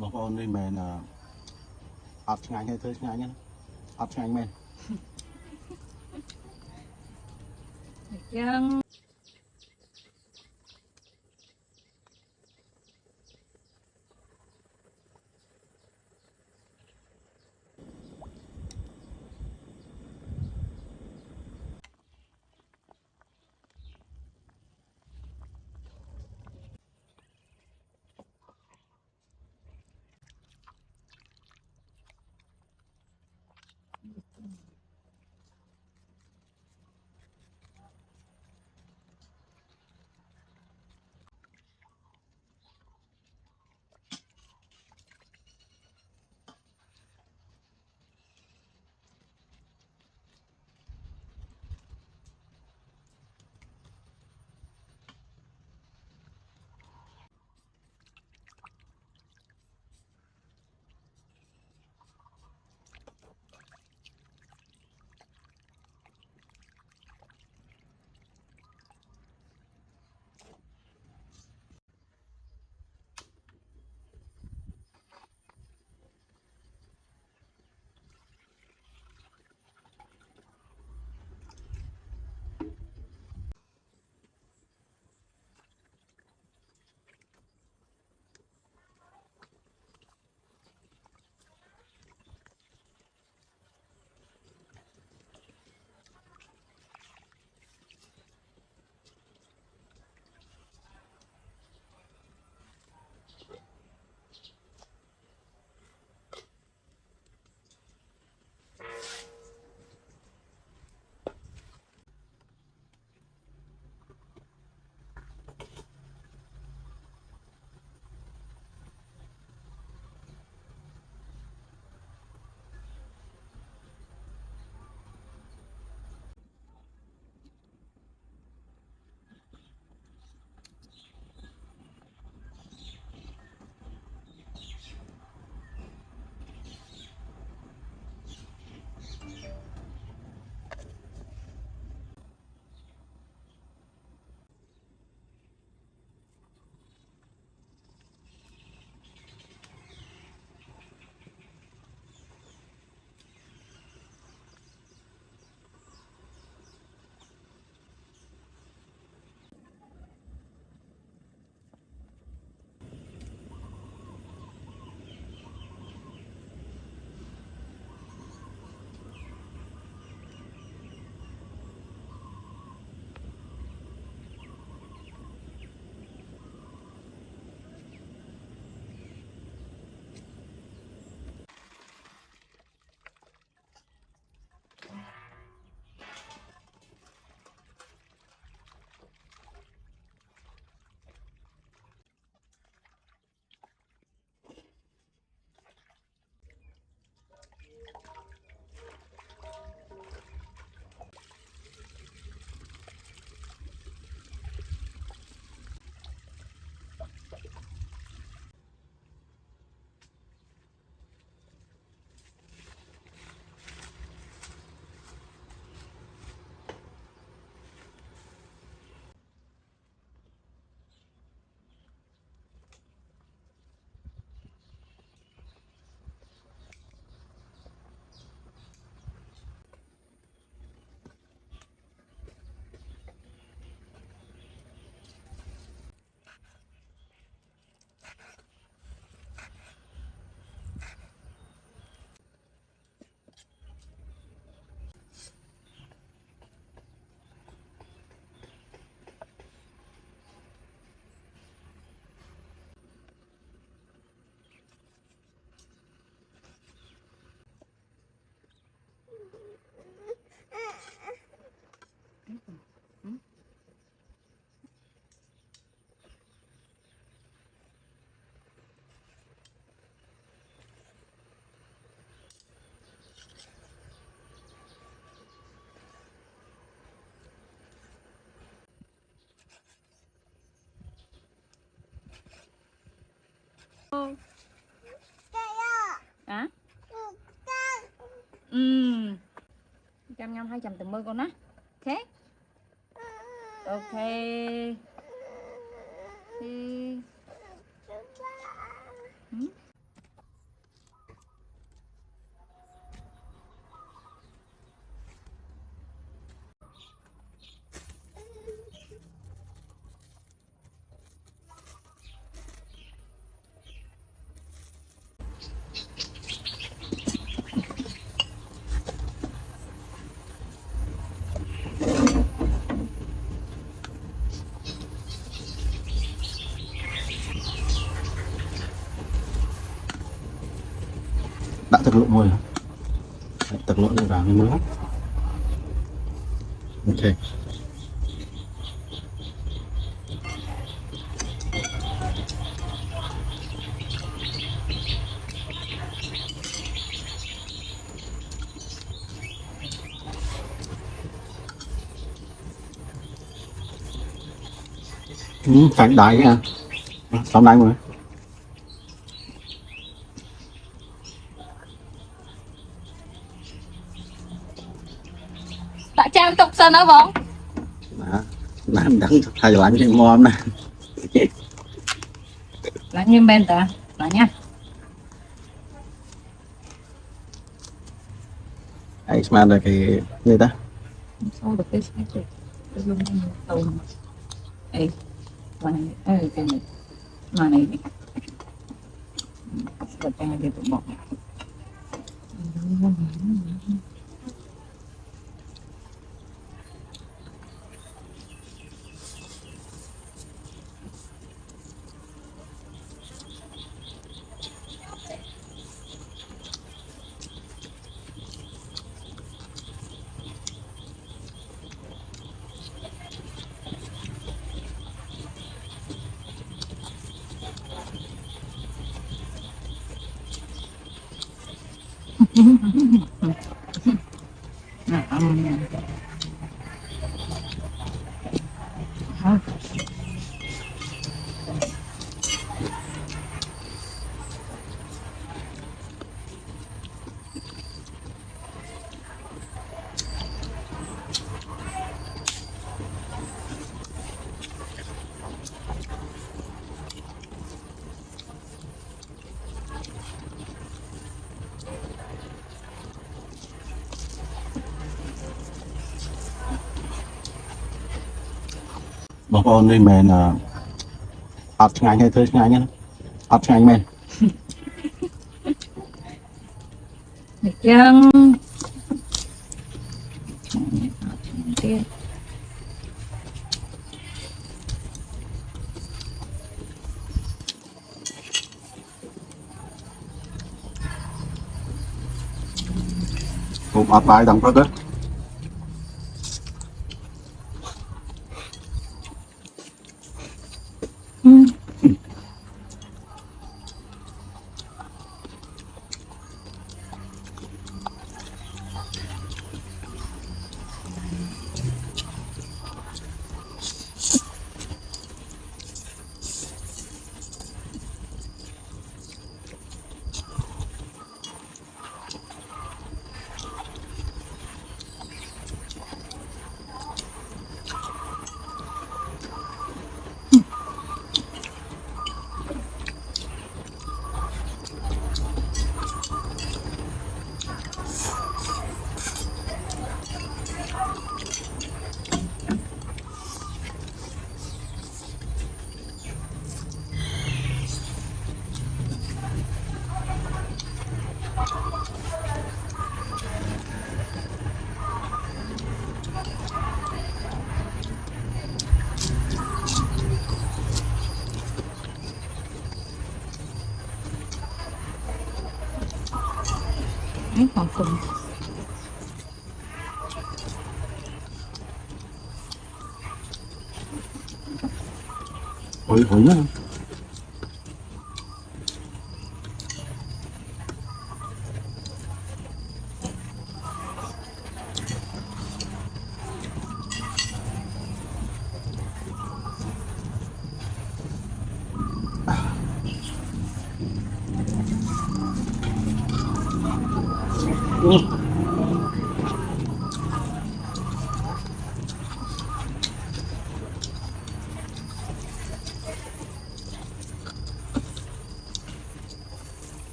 បងប្អូននេះមិនមែនអត់ឆ្ងាញ់ទេធ្វើឆ្ងាញ់ណាអត់ឆ្ងាញ់មែន ចឹង hả chăm nhau hai chầm tầm mưa con á ok ok thì đã thực lộ môi rồi. Thực lộ vào cái mớ. Ok. Cánh đáy nha. Xong đánh rồi. Tại trang tục sân đó bóng. Đó. Làm đắng thầy lạnh cái ngon này. Là như bên ta. Là nha. Ấy mà là cái gì ta? Sao được cái lung tàu ấy mà này cái này mà này vật trang này tụi bọn Bà con đi mền ọt ngay hay thôi ngay nhá. ọt ngay mền. được chưa tiên Cùng ọt bài đồng có đó. ấy còn cùng Ôi hối nhá.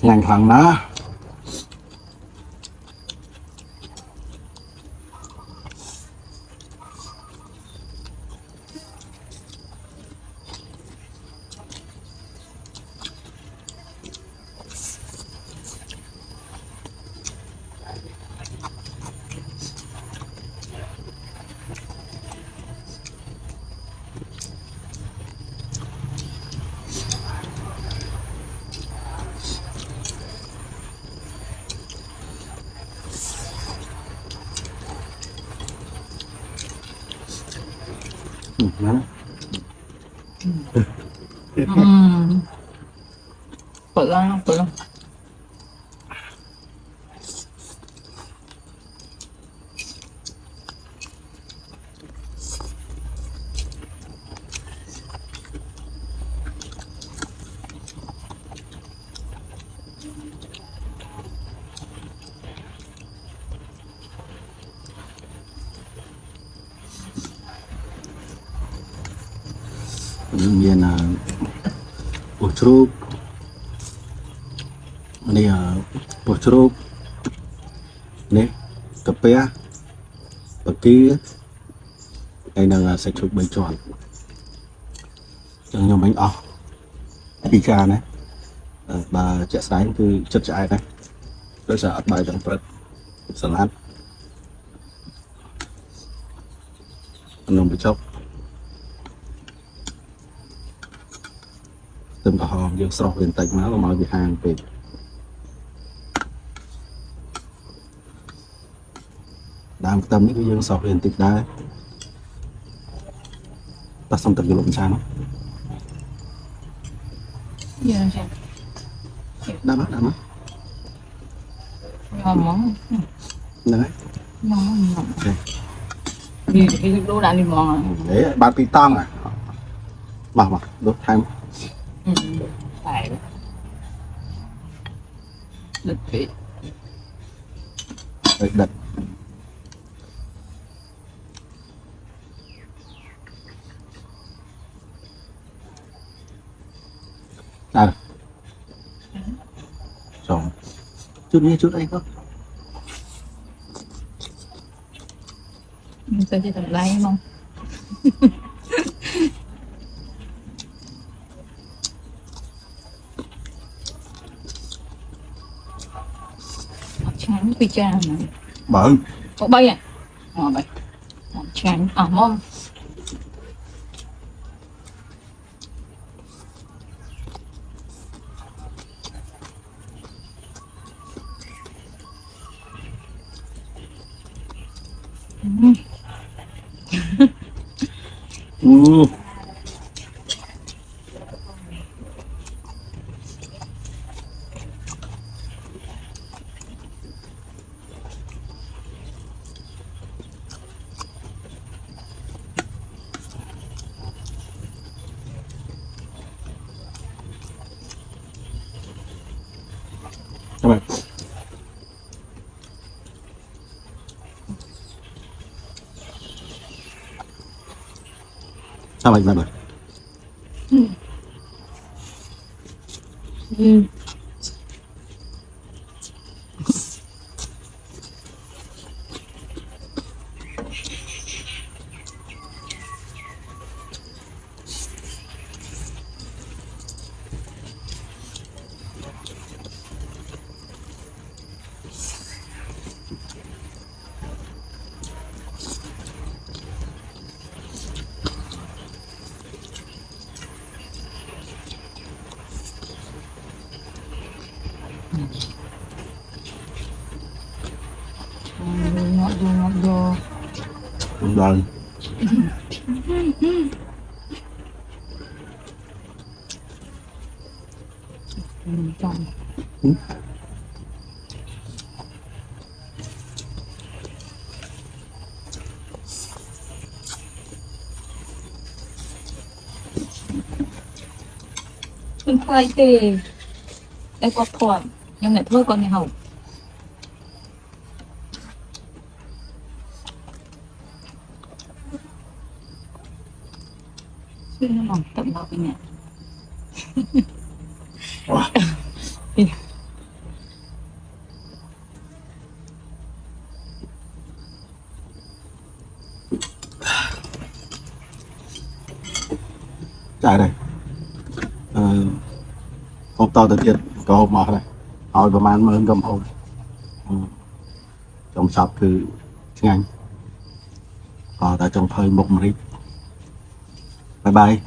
ngành hàng ná Đó. Bự lắm. Miền bột chốt này bột chốt này cà phê bạc kia đây là sạch chụp bánh tròn trong nhóm bánh ọc pizza này bà chợ sáng từ chất trái này tôi sẽ ấp bài trong phần salad nồng bị chốc từng cả hòm dương sọc lên tay má và màu bị hàng về đang tâm những cái dương sọc lên tịch đá ta xong tập lộn xa nó Dạ. đã mất Ngon món. đấy Ngon. okay. Đi cái đồ đã đi ngon. Đấy ba tí tang à mà đốt hai Phải. Lịch vị. đấy đật à rồi chút đi chút đây có Mình sẽ chỉ tập lấy không? Trắng pizza này. bự Có bay à? Bay. Trắng mông. các bạn sao bạn ra rồi Ngọt vô. rồi Trong. Mình khoai tê. Đây có thoảng. Nhưng này thôi con nhà hậu. Xuyên nó mỏng tậm vào bên này. chạy đây hôm tao tới tiệt có hôm mở này hỏiประมาณ10 cầm hôm trong shop cứ nhanh tại trong phơi một bye bye